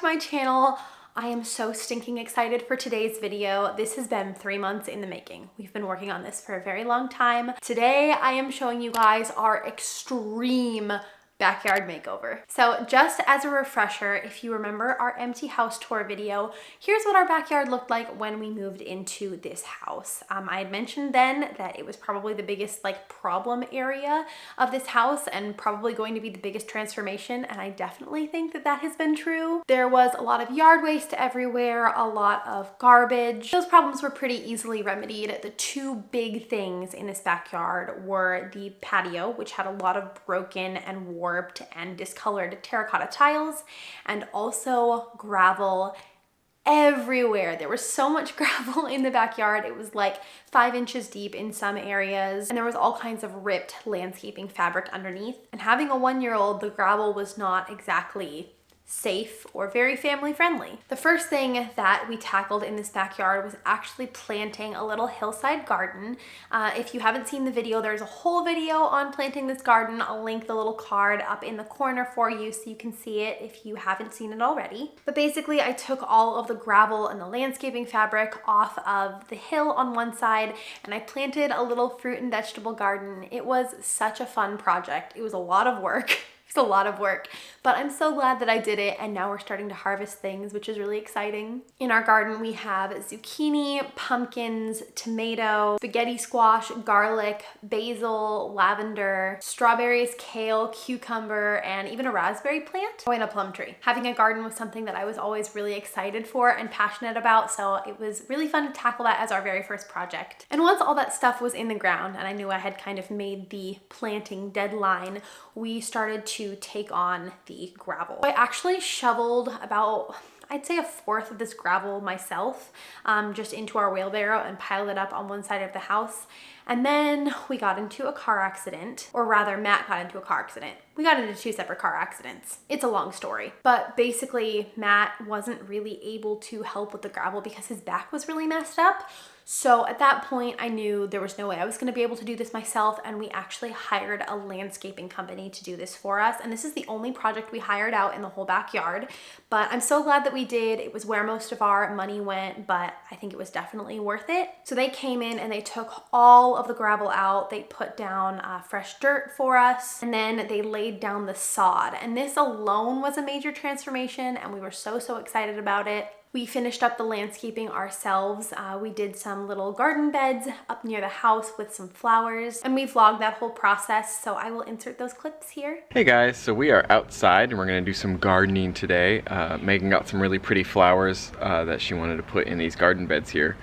to my channel. I am so stinking excited for today's video. This has been 3 months in the making. We've been working on this for a very long time. Today, I am showing you guys our extreme backyard makeover. So just as a refresher, if you remember our empty house tour video, here's what our backyard looked like when we moved into this house. I had mentioned then that it was probably the biggest problem area of this house and probably going to be the biggest transformation, and I definitely think that that has been true. There was a lot of yard waste everywhere, a lot of garbage. Those problems were pretty easily remedied. The two big things in this backyard were the patio, which had a lot of broken and warped and discolored terracotta tiles, and also gravel everywhere. There was so much gravel in the backyard. It was like 5 inches deep in some areas, and there was all kinds of ripped landscaping fabric underneath. And having a 1-year-old, the gravel was not exactly safe or very family friendly. The first thing that we tackled in this backyard was actually planting a little hillside garden. If you haven't seen the video, there's a whole video on planting this garden. I'll link the little card up in the corner for you so you can see it if you haven't seen it already. But basically, I took all of the gravel and the landscaping fabric off of the hill on one side, and I planted a little fruit and vegetable garden. It was such a fun project. It was a lot of work. It's a lot of work, but I'm so glad that I did it, and now we're starting to harvest things, which is really exciting. In our garden, we have zucchini, pumpkins, tomato, spaghetti squash, garlic, basil, lavender, strawberries, kale, cucumber, and even a raspberry plant. Oh, and a plum tree. Having a garden was something that I was always really excited for and passionate about, so it was really fun to tackle that as our very first project. And once all that stuff was in the ground, and I knew I had kind of made the planting deadline, we started to take on the gravel. I actually shoveled about, I'd say, 1/4 of this gravel myself, just into our wheelbarrow and piled it up on one side of the house. And then we got into a car accident, or rather Matt got into a car accident. We got into 2 separate car accidents. It's a long story, but basically Matt wasn't really able to help with the gravel because his back was really messed up. So at that point, I knew there was no way I was gonna be able to do this myself, and we actually hired a landscaping company to do this for us. And this is the only project we hired out in the whole backyard, but I'm so glad that we did. It was where most of our money went, but I think it was definitely worth it. So they came in and they took all of the gravel out. They put down fresh dirt for us, and then they laid down the sod. And this alone was a major transformation, and we were so excited about it. We finished up the landscaping ourselves. We did some little garden beds up near the house with some flowers, and we vlogged that whole process, so I will insert those clips here. Hey guys, so we are outside and we're gonna do some gardening today. Megan got some really pretty flowers that she wanted to put in these garden beds here.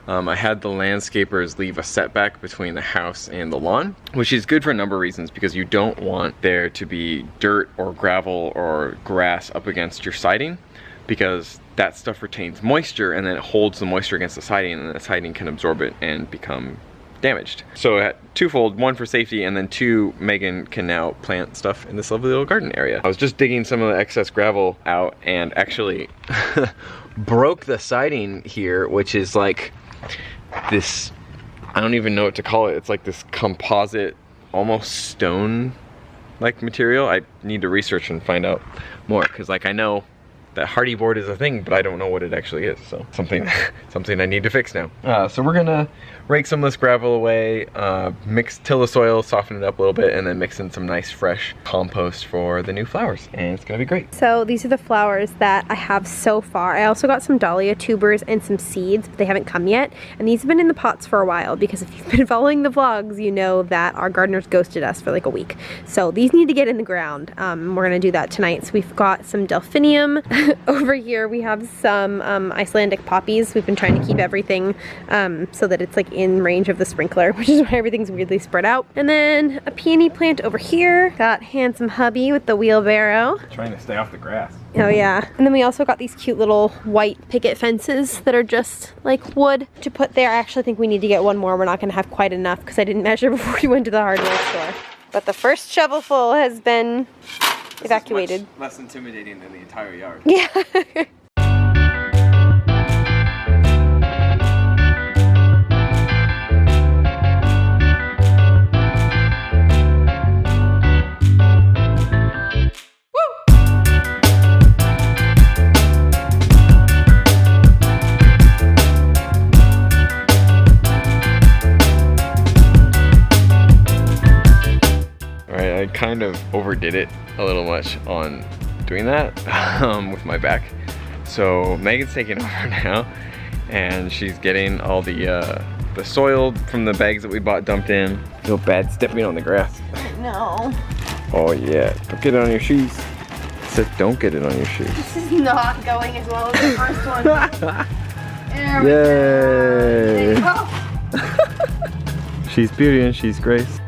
I had the landscapers leave a setback between the house and the lawn, which is good for a number of reasons, because you don't want there to be dirt or gravel or grass up against your siding, because that stuff retains moisture and then it holds the moisture against the siding, and the siding can absorb it and become damaged. So twofold: 1 for safety, and then 2, Megan can now plant stuff in this lovely little garden area. I was just digging some of the excess gravel out and actually broke the siding here, which is like this, I don't even know what to call it. It's like this composite, almost stone like material. I need to research and find out more, because I know that hardy board is a thing, but I don't know what it actually is. So something I need to fix now. So we're gonna rake some of this gravel away, till the soil, soften it up a little bit, and then mix in some nice fresh compost for the new flowers, and it's gonna be great. So these are the flowers that I have so far. I also got some dahlia tubers and some seeds, but they haven't come yet. And these have been in the pots for a while, because if you've been following the vlogs, you know that our gardeners ghosted us for like a week. So these need to get in the ground. We're gonna do that tonight. So we've got some delphinium. Over here we have some Icelandic poppies. We've been trying to keep everything so that it's like in range of the sprinkler, which is why everything's weirdly spread out. And then a peony plant over here. Got handsome hubby with the wheelbarrow. Trying to stay off the grass. Oh yeah. And then we also got these cute little white picket fences that are just like wood to put there. I actually think we need to get one more. We're not gonna have quite enough because I didn't measure before we went to the hardware store. But the first shovelful has been evacuated. Much less intimidating than the entire yard. Yeah. kind of overdid it a little much on doing that with my back. So Megan's taking over now, and she's getting all the soil from the bags that we bought dumped in. Feel bad stepping on the grass. No. Oh yeah, don't get it on your shoes. It says don't get it on your shoes. This is not going as well as the first one. There Yay! we go. She's Beauty and she's Grace.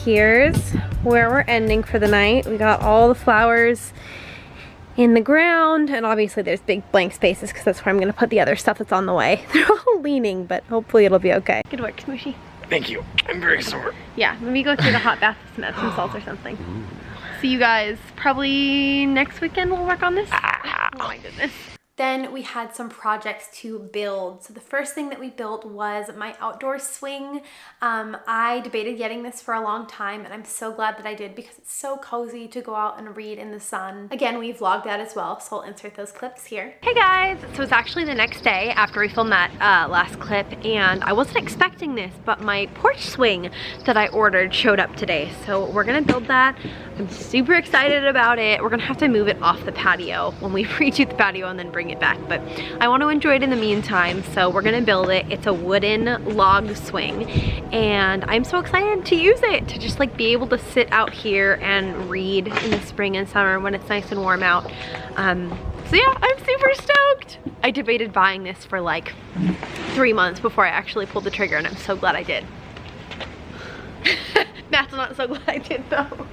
Here's where we're ending for the night. We got all the flowers in the ground, and obviously there's big blank spaces because that's where I'm gonna put the other stuff that's on the way. They're all leaning, but hopefully it'll be okay. Good work, Smooshy. Thank you. I'm very sore. Yeah, maybe go take a hot bath with some Epsom salts or something. See you guys probably next weekend. We'll work on this. Oh my goodness. Then we had some projects to build. So the first thing that we built was my outdoor swing. I debated getting this for a long time, and I'm so glad that I did because it's so cozy to go out and read in the sun. Again, we vlogged that as well, so I'll insert those clips here. Hey guys, so it's actually the next day after we filmed that last clip, and I wasn't expecting this, but my porch swing that I ordered showed up today. So we're gonna build that. I'm super excited about it. We're gonna have to move it off the patio when we redo the patio and then bring it back, but I want to enjoy it in the meantime, so we're gonna build it. It's a wooden log swing, and I'm so excited to use it, to just like be able to sit out here and read in the spring and summer when it's nice and warm out. So yeah, I'm super stoked. I debated buying this for like 3 months before I actually pulled the trigger, and I'm so glad I did. Matt's not so glad I did though.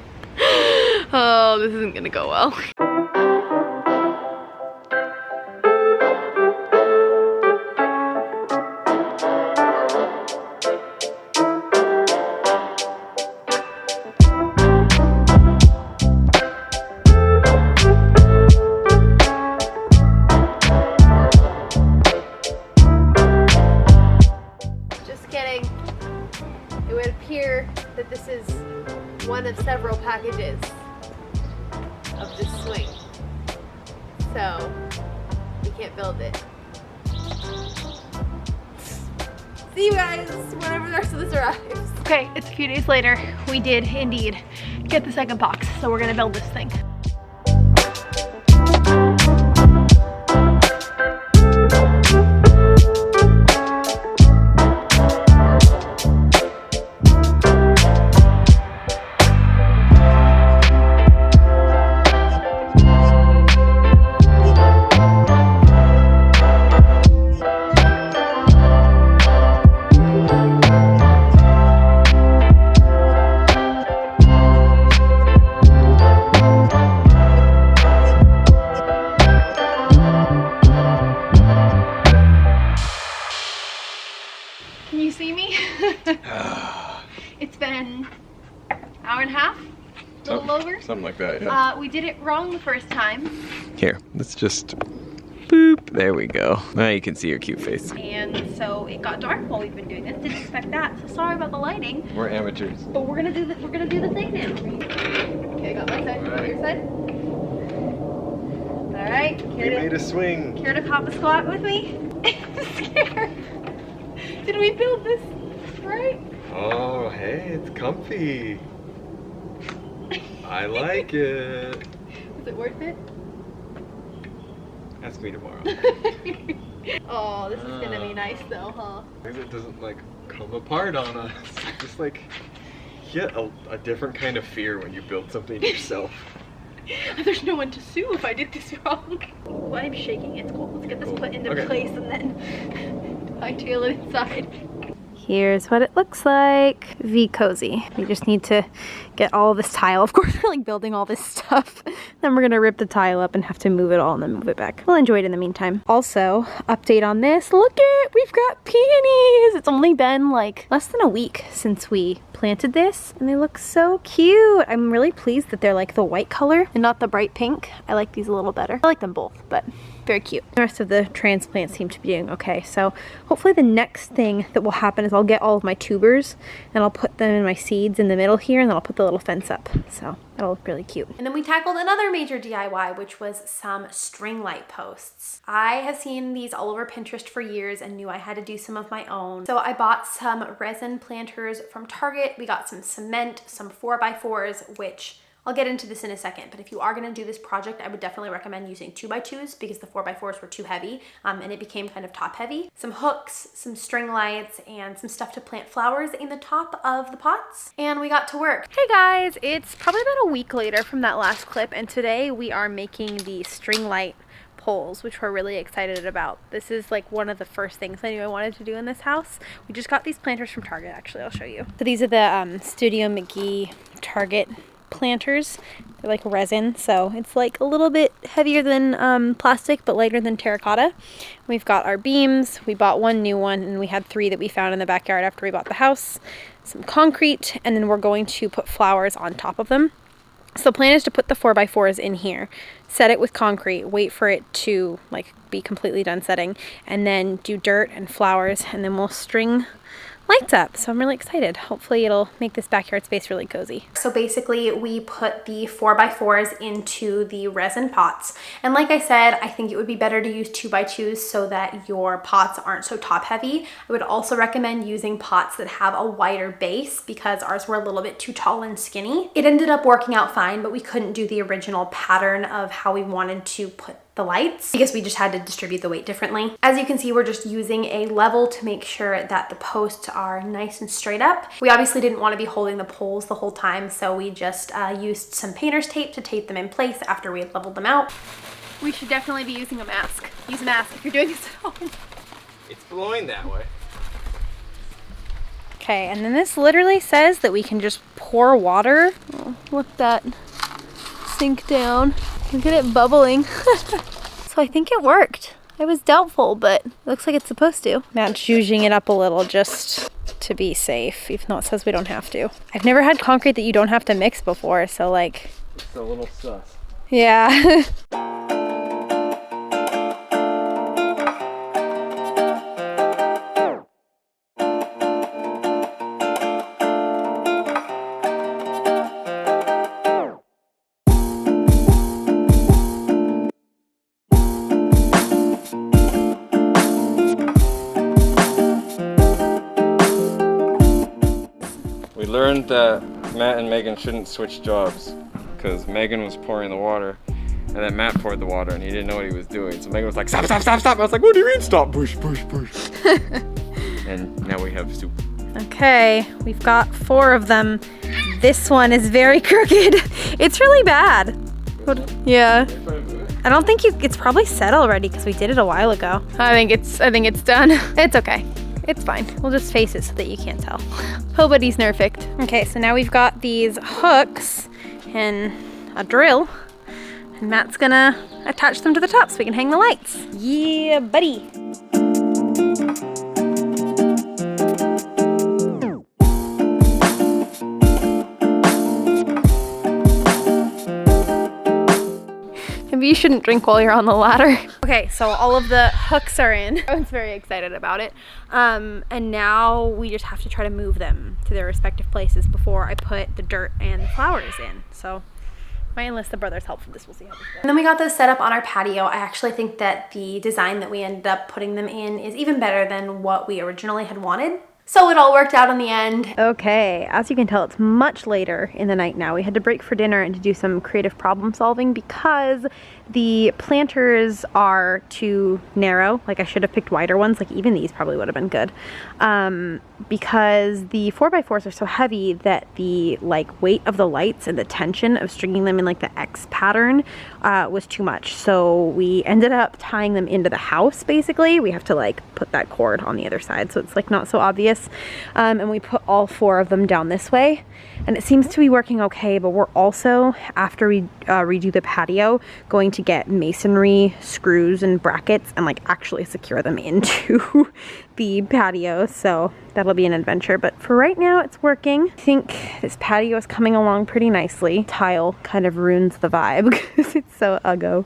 Oh, this isn't gonna go well. It would appear that this is one of several packages of this swing, so we can't build it. See you guys whenever the rest of this arrives. Okay, it's a few days later. We did indeed get the second box, so we're gonna build this thing. Can you see me? It's been an hour and a half, a little over. Something like that, yeah. We did it wrong the first time. Here, let's just boop. There we go. Now you can see your cute face. And so it got dark while we've been doing this. Didn't expect that. So sorry about the lighting. We're amateurs. But we're gonna do the thing now. Okay, I got my side. You got your side. All right. We made a swing. Care to hop a squat with me? I'm scared. Did we build this right? Oh, hey, it's comfy. I like it. Was it worth it? Ask me tomorrow. Oh, this is gonna be nice though, huh? Maybe it doesn't like come apart on us. Just like you get a different kind of fear when you build something yourself. There's no one to sue if I did this wrong. Oh, I'm shaking. It's cool. Let's get this put into place and then hightail it inside. Here's what it looks like. V cozy. We just need to get all this tile. Of course, we're like building all this stuff. Then we're gonna rip the tile up and have to move it all and then move it back. We'll enjoy it in the meantime. Also, update on this. Look it, we've got peonies. It's only been like less than a week since we planted this and they look so cute. I'm really pleased that they're like the white color and not the bright pink. I like these a little better. I like them both, but very cute. The rest of the transplants seem to be doing okay. So hopefully the next thing that will happen is I'll get all of my tubers and I'll put them in my seeds in the middle here and then I'll put the little fence up. So that'll look really cute. And then we tackled another major DIY, which was some string light posts. I have seen these all over Pinterest for years and knew I had to do some of my own. So I bought some resin planters from Target. We got some cement, some 4x4s, which I'll get into this in a second, but if you are gonna do this project, I would definitely recommend using 2x2s because the 4x4s were too heavy and it became kind of top heavy. Some hooks, some string lights, and some stuff to plant flowers in the top of the pots. And we got to work. Hey guys, it's probably about a week later from that last clip, and today we are making the string light poles, which we're really excited about. This is like one of the first things I knew I wanted to do in this house. We just got these planters from Target, actually, I'll show you. So these are the Studio McGee Target planters. They're like resin, so it's like a little bit heavier than plastic but lighter than terracotta. We've got our beams. We bought one new one and we had 3 that we found in the backyard after we bought the house. Some concrete, and then we're going to put flowers on top of them. So the plan is to put the 4x4s in here, set it with concrete, wait for it to like be completely done setting, and then do dirt and flowers, and then we'll string lights up. So I'm really excited. Hopefully it'll make this backyard space really cozy. So basically we put the 4x4s into the resin pots. And like I said, I think it would be better to use 2x2s so that your pots aren't so top heavy. I would also recommend using pots that have a wider base because ours were a little bit too tall and skinny. It ended up working out fine, but we couldn't do the original pattern of how we wanted to put the lights because we just had to distribute the weight differently. As you can see, we're just using a level to make sure that the posts are nice and straight up. We obviously didn't want to be holding the poles the whole time, so we just used some painter's tape to tape them in place after we had leveled them out. We should definitely be using a mask. Use a mask if you're doing this at home. It's blowing that way. Okay, and then this literally says that we can just pour water. Oh, let that sink down. Look at it bubbling. So I think it worked. I was doubtful, but it looks like it's supposed to. Matt's zhuzhing it up a little just to be safe, even though it says we don't have to. I've never had concrete that you don't have to mix before, so like... It's a little sus. Yeah. We learned that Matt and Megan shouldn't switch jobs because Megan was pouring the water and then Matt poured the water and he didn't know what he was doing. So Megan was like, stop, stop, stop, stop. I was like, what do you mean stop? Push, push, push. And now we have soup. Okay, we've got 4 of them. This one is very crooked. It's really bad. Yeah. I don't think it's probably set already because we did it a while ago. I think it's done. It's okay. It's fine. We'll just face it so that you can't tell. Nobody's perfect. Okay, so now we've got these hooks and a drill. And Matt's gonna attach them to the top so we can hang the lights. Yeah, buddy. Maybe you shouldn't drink while you're on the ladder. Okay, so all of the hooks are in. I was very excited about it. And now we just have to try to move them to their respective places before I put the dirt and the flowers in. So might enlist the brother's help for this. We'll see how this goes. And then we got those set up on our patio. I actually think that the design that we ended up putting them in is even better than what we originally had wanted. So it all worked out in the end. Okay, as you can tell, it's much later in the night now. We had to break for dinner and to do some creative problem solving because the planters are too narrow. Like I should have picked wider ones, like even these probably would have been good. because the 4x4s are so heavy that the like weight of the lights and the tension of stringing them in like the X pattern was too much. So we ended up tying them into the house. Basically, we have to like put that cord on the other side, so it's like not so obvious. And we put all 4 of them down this way, and it seems to be working okay. But we're also, after we redo the patio, going to get masonry screws and brackets and like actually secure them into the patio. So that'll be an adventure, but for right now it's working. I think this patio is coming along pretty nicely. Tile kind of ruins the vibe because it's so uggo,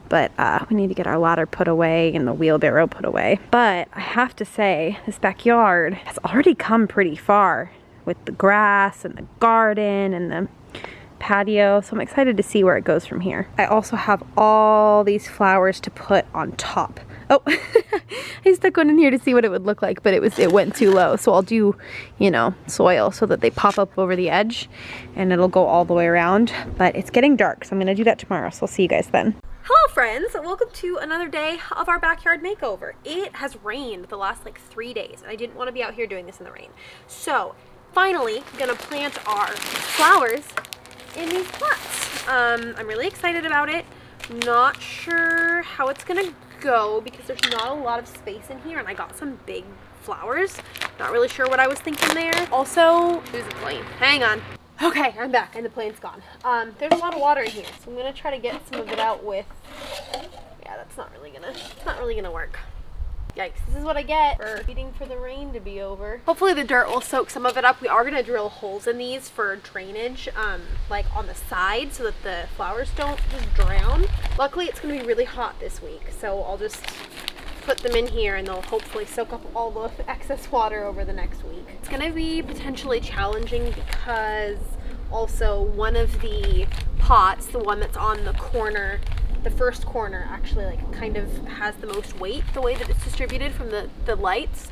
but we need to get our ladder put away and the wheelbarrow put away. But I have to say, this backyard has already come pretty far with the grass and the garden and the patio, so I'm excited to see where it goes from here. I also have all these flowers to put on top. Oh, I stuck one in here to see what it would look like, but it went too low. So I'll do, you know, soil so that they pop up over the edge and it'll go all the way around. But it's getting dark, so I'm gonna do that tomorrow. So I'll see you guys then. Hello friends, welcome to another day of our backyard makeover. It has rained the last like 3 days and I didn't want to be out here doing this in the rain. So finally, I'm gonna plant our flowers in these pots. I'm really excited about it. Not sure how it's gonna go because there's not a lot of space in here and I got some big flowers. Not really sure what I was thinking there. Also, there's a plane. Hang on. Okay, I'm back and the plane's gone. There's a lot of water in here, so I'm gonna try to get some of it out with, yeah, that's not really gonna work. Yikes, this is what I get for waiting for the rain to be over. Hopefully the dirt will soak some of it up. We are gonna drill holes in these for drainage, like on the side so that the flowers don't just drown. Luckily it's gonna be really hot this week, so I'll just put them in here and they'll hopefully soak up all the excess water over the next week. It's gonna be potentially challenging because also one of the pots, the one that's on the corner, the first corner actually like kind of has the most weight, the way that it's distributed from the lights.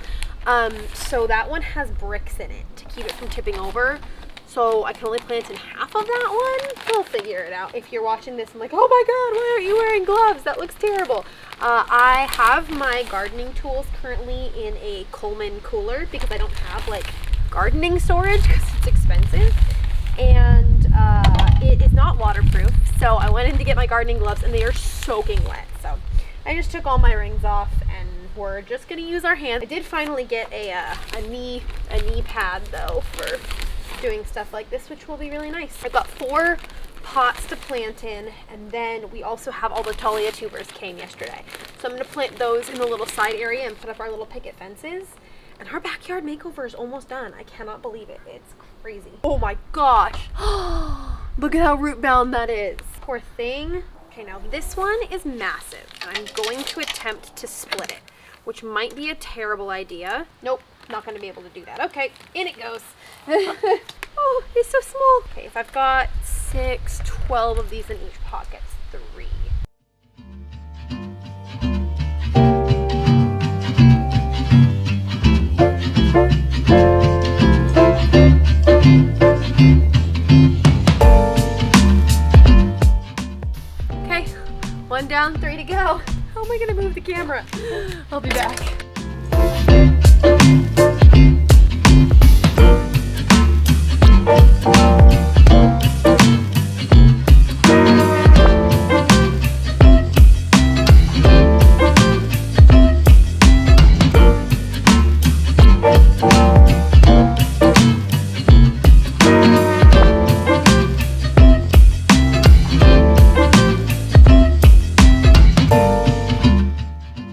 So that one has bricks in it to keep it from tipping over. So I can only plant in half of that one. We'll figure it out. If you're watching this and like, oh my God, why aren't you wearing gloves? That looks terrible. I have my gardening tools currently in a Coleman cooler because I don't have like gardening storage because it's expensive. And it is not waterproof. So I went in to get my gardening gloves and they are soaking wet. So I just took all my rings off and we're just gonna use our hands. I did finally get a knee pad though for doing stuff like this, which will be really nice. I've got 4 pots to plant in, and then we also have all the Talia tubers came yesterday. So I'm gonna plant those in the little side area and put up our little picket fences. And our backyard makeover is almost done. I cannot believe it. It's crazy. Oh my gosh. Look at how root bound that is. Poor thing. Okay, now this one is massive, and I'm going to attempt to split it, which might be a terrible idea. Nope, not gonna be able to do that. Okay, in it goes. Oh, it's so small. Okay, if I've got 6, 12 of these in each pocket, 3. Okay, 1 down, 3 to go. How am I gonna move the camera? I'll be back.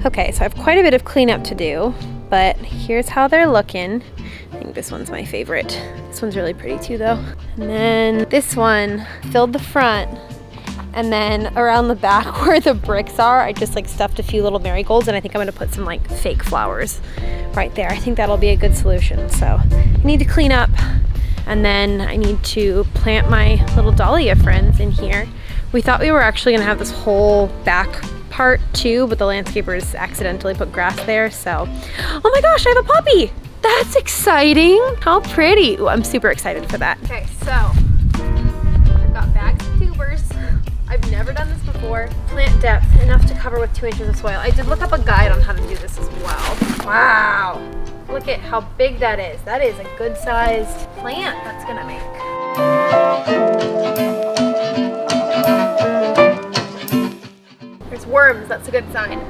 Okay, so I have quite a bit of cleanup to do, but here's how they're looking. I think this one's my favorite. This one's really pretty too though. And then this one filled the front, and then around the back where the bricks are, I just like stuffed a few little marigolds, and I think I'm gonna put some like fake flowers right there. I think that'll be a good solution. So I need to clean up, and then I need to plant my little dahlia friends in here. We thought we were actually gonna have this whole back part too, but the landscapers accidentally put grass there, so. Oh my gosh, I have a puppy! That's exciting! How pretty! Ooh, I'm super excited for that. Okay, so I've got bags of tubers. I've never done this before. Plant depth, enough to cover with 2 inches of soil. I did look up a guide on how to do this as well. Wow! Look at how big that is. That is a good sized plant that's gonna make. There's worms, that's a good sign.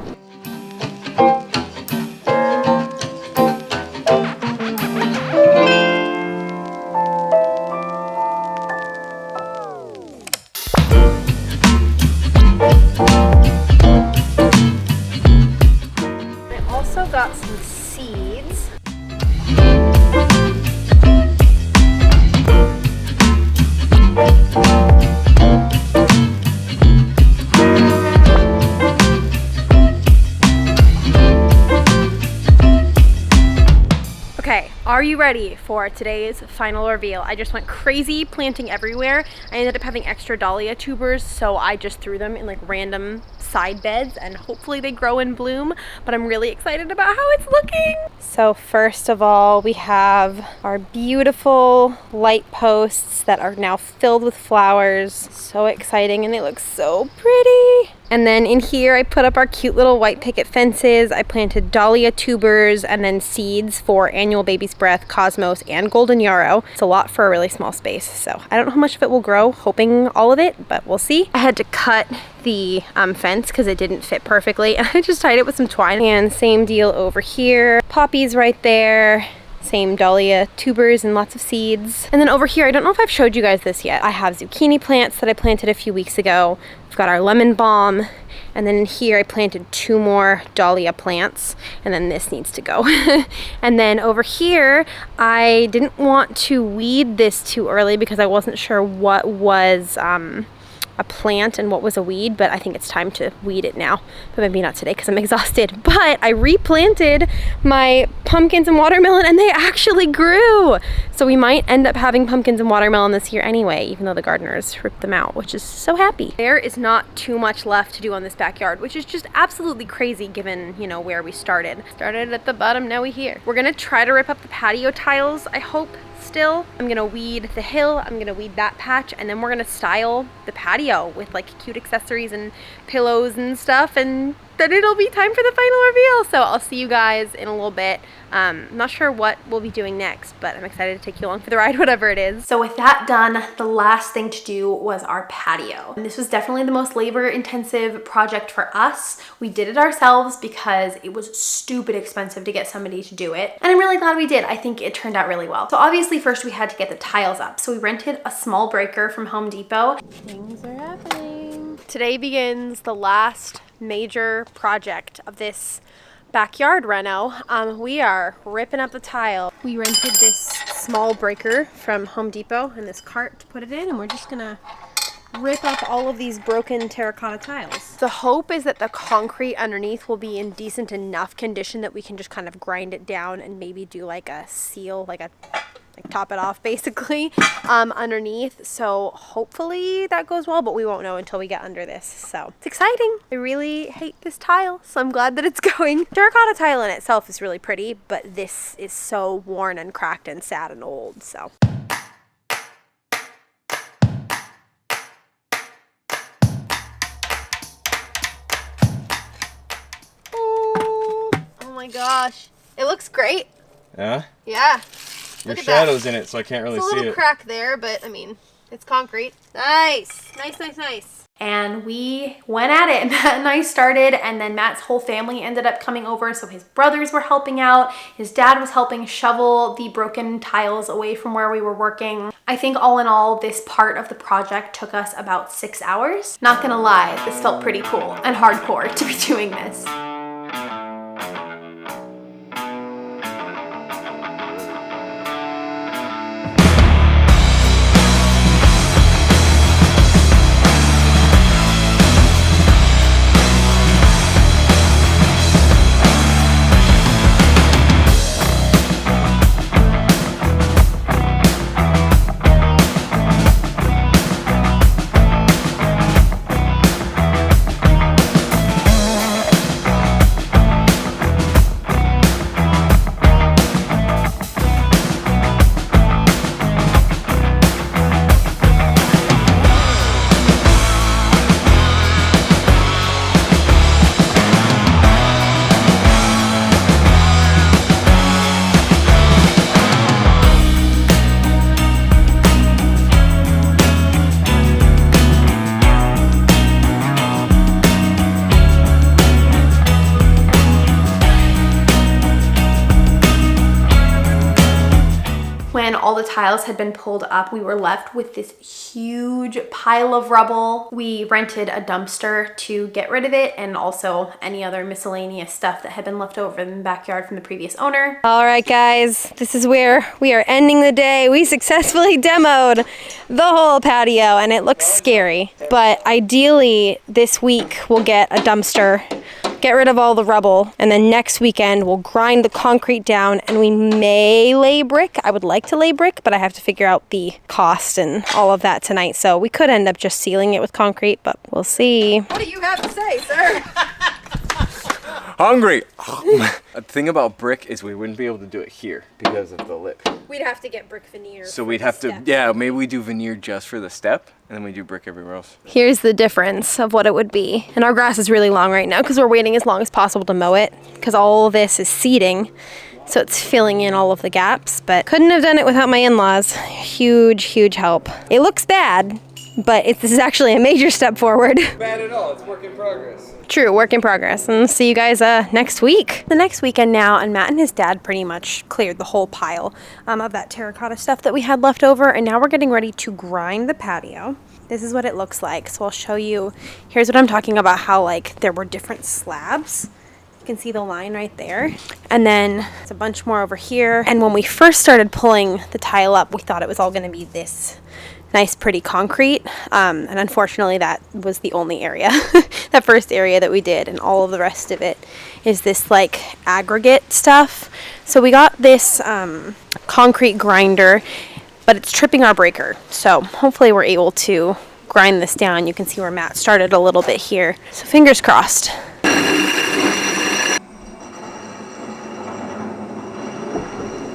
I also got some seeds. Okay, are you ready for today's final reveal? I just went crazy planting everywhere. I ended up having extra dahlia tubers, so I just threw them in like random side beds and hopefully they grow and bloom, but I'm really excited about how it's looking. So first of all, we have our beautiful light posts that are now filled with flowers. So exciting, and they look so pretty. And then in here, I put up our cute little white picket fences. I planted dahlia tubers and then seeds for annual baby's breath, cosmos, and golden yarrow. It's a lot for a really small space, so I don't know how much of it will grow, hoping all of it, but we'll see. I had to cut the fence because it didn't fit perfectly, and I just tied it with some twine. And same deal over here. Poppies right there. Same dahlia tubers and lots of seeds. And then over here, I don't know if I've showed you guys this yet. I have zucchini plants that I planted a few weeks ago. We've got our lemon balm. And then in here, I planted 2 more dahlia plants. And then this needs to go. And then over here, I didn't want to weed this too early because I wasn't sure what was a plant and what was a weed, but I think it's time to weed it now. But maybe not today because I'm exhausted. But I replanted my pumpkins and watermelon and they actually grew. So we might end up having pumpkins and watermelon this year anyway, even though the gardeners ripped them out, which is so happy. There is not too much left to do on this backyard, which is just absolutely crazy given, you know, where we started. Started at the bottom, now we're here. We're gonna try to rip up the patio tiles, I hope. Still, I'm gonna weed the hill, I'm gonna weed that patch, and then we're gonna style the patio with like cute accessories and pillows and stuff, and then it'll be time for the final reveal. So I'll see you guys in a little bit. I'm not sure what we'll be doing next, but I'm excited to take you along for the ride, whatever it is. So with that done, the last thing to do was our patio. And this was definitely the most labor-intensive project for us. We did it ourselves because it was stupid expensive to get somebody to do it. And I'm really glad we did. I think it turned out really well. So obviously first we had to get the tiles up. So we rented a small breaker from Home Depot. Things are happening. Today begins the last major project of this backyard reno. We are ripping up the tile. We rented this small breaker from Home Depot and this cart to put it in, and we're just gonna rip up all of these broken terracotta tiles. The hope is that the concrete underneath will be in decent enough condition that we can just kind of grind it down and maybe do like a seal, like top it off basically underneath. So hopefully that goes well, but we won't know until we get under this. So it's exciting. I really hate this tile, so I'm glad that it's going. Terracotta tile in itself is really pretty, but this is so worn and cracked and sad and old, so. Oh my gosh. It looks great. Yeah? Yeah. There's shadows in it, so I can't really see it. It's a little crack there, but I mean, it's concrete. Nice. Nice, nice, nice. And we went at it. Matt and I started, and then Matt's whole family ended up coming over. So his brothers were helping out. His dad was helping shovel the broken tiles away from where we were working. I think all in all, this part of the project took us about 6 hours. Not gonna lie, this felt pretty cool and hardcore to be doing this. when all the tiles had been pulled up, we were left with this huge pile of rubble. We rented a dumpster to get rid of it, and also any other miscellaneous stuff that had been left over in the backyard from the previous owner. All right, guys, this is where we are ending the day. We successfully demoed the whole patio, and it looks scary. But ideally, this week we'll get a dumpster, get rid of all the rubble, and then next weekend we'll grind the concrete down, and we may lay brick. I would like to lay brick, but I have to figure out the cost and all of that tonight. So we could end up just sealing it with concrete, but we'll see. What do you have to say, sir? Hungry. The thing about brick is we wouldn't be able to do it here because of the lip. We'd have to get brick veneer. So we'd have to, yeah, maybe we do veneer just for the step, and then we do brick everywhere else. Here's the difference of what it would be. And our grass is really long right now because we're waiting as long as possible to mow it because all of this is seeding. So it's filling in all of the gaps, but couldn't have done it without my in-laws. Huge, huge help. It looks bad, but this is actually a major step forward. Bad at all, it's work in progress. True, work in progress. And see you guys next week. The next weekend now, and Matt and his dad pretty much cleared the whole pile of that terracotta stuff that we had left over. And now we're getting ready to grind the patio. This is what it looks like. So I'll show you. Here's what I'm talking about, how like there were different slabs. You can see the line right there. And then it's a bunch more over here. And when we first started pulling the tile up, we thought it was all going to be this nice pretty concrete, and unfortunately that was the only area that first area that we did, and all of the rest of it is this like aggregate stuff. So we got this concrete grinder, but it's tripping our breaker, so hopefully we're able to grind this down. You can see where Matt started a little bit here, so fingers crossed.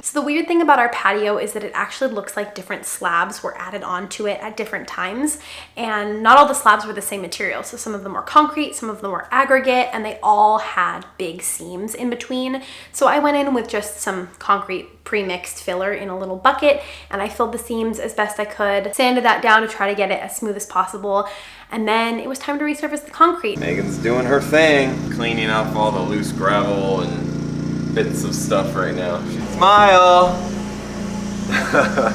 So the weird thing about our patio is that it actually looks like different slabs were added onto it at different times, and not all the slabs were the same material. So some of them were concrete, some of them were aggregate, and they all had big seams in between. So I went in with just some concrete pre-mixed filler in a little bucket, and I filled the seams as best I could, sanded that down to try to get it as smooth as possible, and then it was time to resurface the concrete. Megan's doing her thing, cleaning up all the loose gravel and bits of stuff right now. Smile!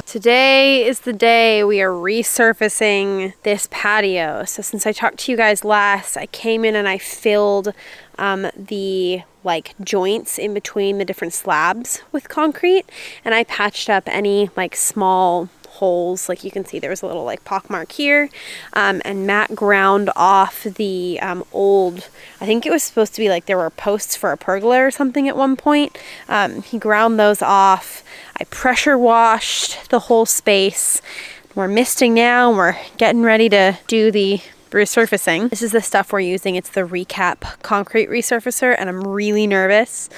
Today is the day we are resurfacing this patio. So since I talked to you guys last, I came in and I filled the like joints in between the different slabs with concrete, and I patched up any like small holes. Like you can see there was a little like pockmark here, and Matt ground off the old, I think it was supposed to be like there were posts for a pergola or something at one point. He ground those off. I pressure washed the whole space. We're misting now, and we're getting ready to do the resurfacing. This is the stuff we're using. It's the Recap concrete resurfacer, and I'm really nervous,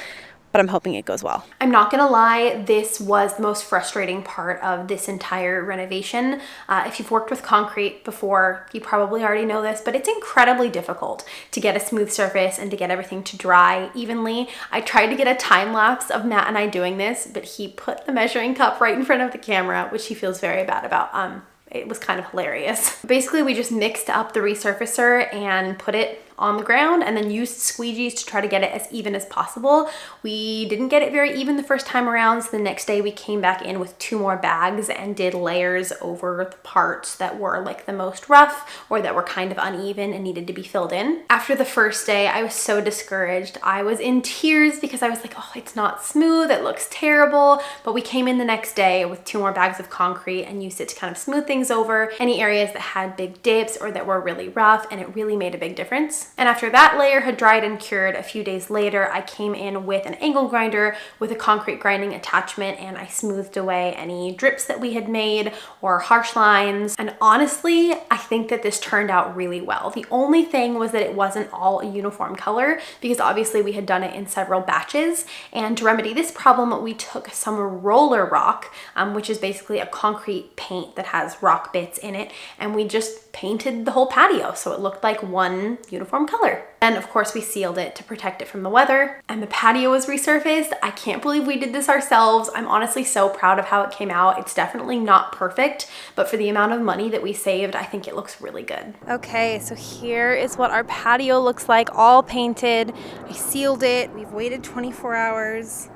but I'm hoping it goes well. I'm not gonna lie, this was the most frustrating part of this entire renovation. If you've worked with concrete before, you probably already know this, but it's incredibly difficult to get a smooth surface and to get everything to dry evenly. I tried to get a time lapse of Matt and I doing this, but he put the measuring cup right in front of the camera, which he feels very bad about. It was kind of hilarious. Basically, we just mixed up the resurfacer and put it on the ground and then used squeegees to try to get it as even as possible. We didn't get it very even the first time around, so the next day we came back in with 2 more bags and did layers over the parts that were like the most rough or that were kind of uneven and needed to be filled in. After the first day, I was so discouraged. I was in tears because I was like, oh, it's not smooth, it looks terrible. But we came in the next day with 2 more bags of concrete and used it to kind of smooth things over any areas that had big dips or that were really rough, and it really made a big difference. And after that layer had dried and cured, a few days later, I came in with an angle grinder with a concrete grinding attachment, and I smoothed away any drips that we had made or harsh lines. And honestly, I think that this turned out really well. The only thing was that it wasn't all a uniform color because obviously we had done it in several batches. And to remedy this problem, we took some roller rock, which is basically a concrete paint that has rock bits in it, and we just painted the whole patio so it looked like one uniform color. And of course we sealed it to protect it from the weather, and the patio was resurfaced. I can't believe we did this ourselves. I'm honestly so proud of how it came out. It's definitely not perfect, but for the amount of money that we saved, I think it looks really good. Okay, so here is what our patio looks like, all painted. I sealed it. We've waited 24 hours.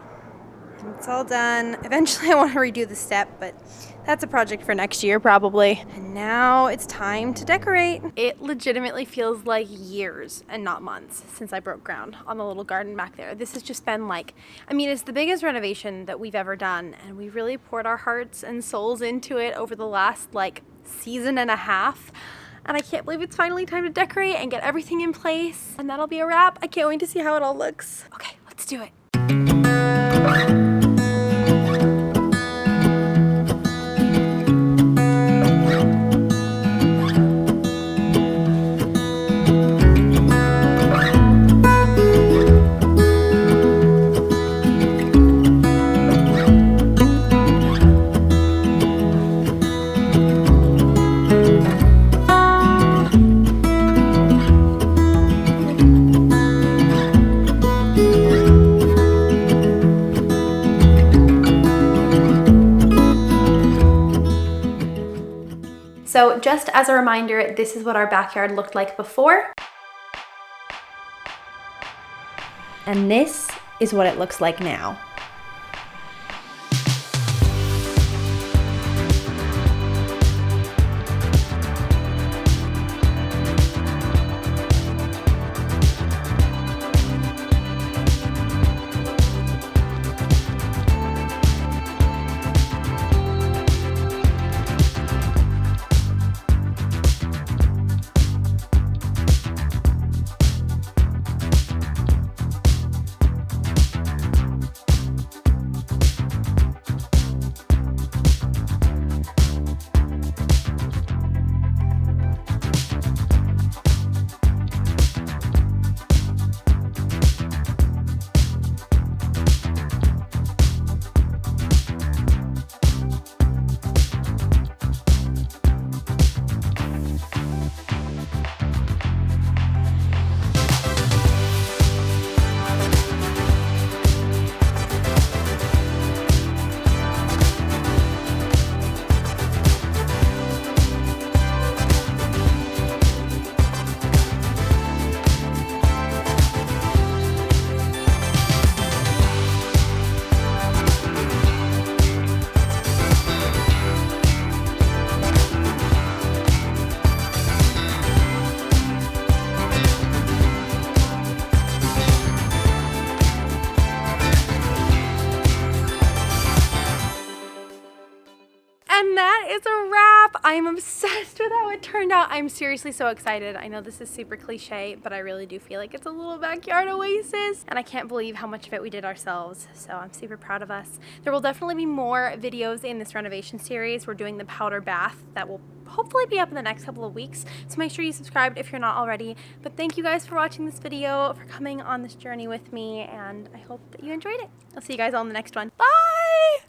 It's all done. Eventually I want to redo the step, but that's a project for next year probably. And now it's time to decorate. It legitimately feels like years and not months since I broke ground on the little garden back there. This has just been like, I mean, it's the biggest renovation that we've ever done, and we really poured our hearts and souls into it over the last like season and a half. And I can't believe it's finally time to decorate and get everything in place. And that'll be a wrap. I can't wait to see how it all looks. Okay, let's do it. So just as a reminder, this is what our backyard looked like before. And this is what it looks like now. And that is a wrap. I'm obsessed with how it turned out. I'm seriously so excited. I know this is super cliche, but I really do feel like it's a little backyard oasis. And I can't believe how much of it we did ourselves. So I'm super proud of us. There will definitely be more videos in this renovation series. We're doing the powder bath that will hopefully be up in the next couple of weeks. So make sure you subscribe if you're not already. But thank you guys for watching this video, for coming on this journey with me. And I hope that you enjoyed it. I'll see you guys all in the next one. Bye!